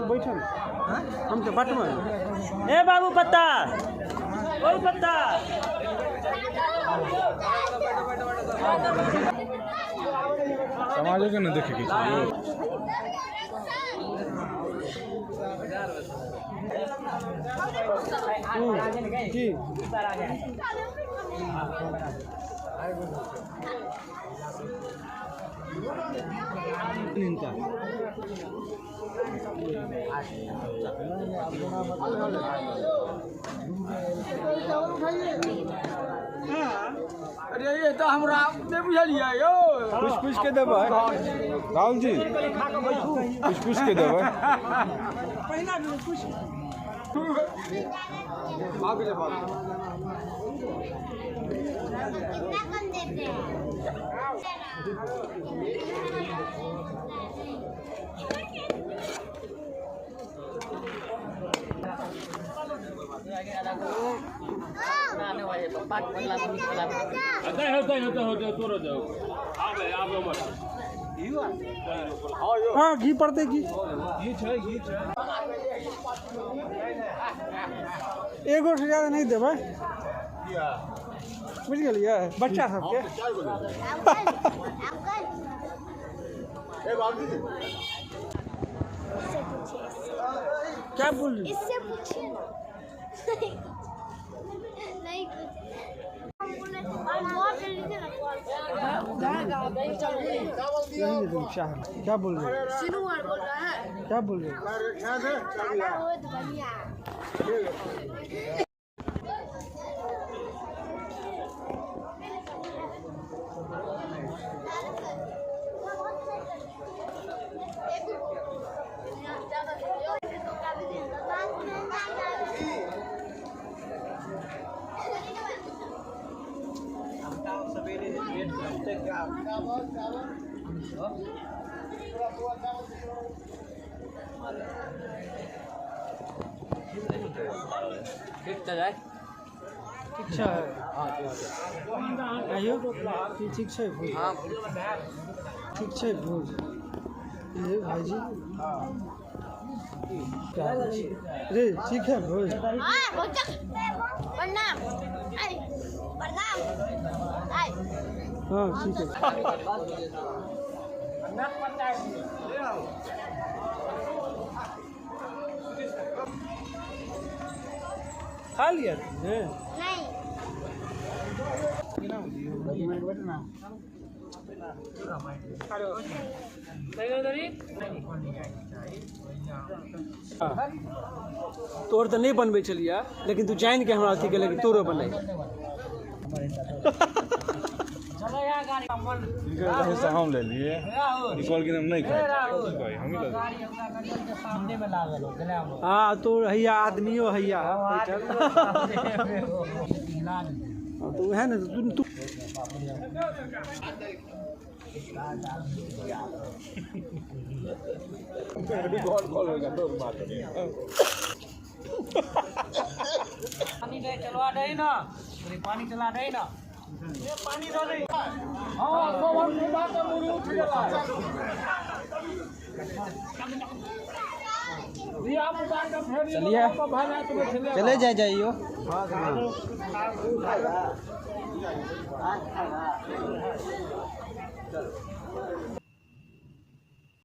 बैठल हम तो बट में ए बाबू पत्ता ओए पत्ता समाज के न देखे के चाहिए जी इनका अरे ये तो हमरा नहीं बुझलिए यो पूछ के देबै राहुल जी पूछ के देबै हाँ घी पड़ते घी एगो से ज्यादा नहीं देबै बुझ गलिए बच्चा सबके क्या बोल रही इससे पूछिए ना नहीं कुछ क्या बोल रहे सिनुअर बोल रहा है क्या बोल रहे बहुत बढ़िया ठीक है आइयो ठीक है भोज ठीक है भोज ये भाईजी रे ठीक है भोज प्रणाम प्रणाम हाँ ठीक है खा लिया तुमने तोर तो नहीं बनबे चलिए लेकिन तू जान के हमरा अथी के लेकिन तोरो बने हम ले लिए इक्वल की नहीं खाए हम ही हाँ तो हैया आदमियों हैया तो है ना तू पानी दे चलवा दे ना पानी चला दे ना ये पानी दो दे हां तो हम बात मुड़ी उठ गेला चलिए चले जाइयो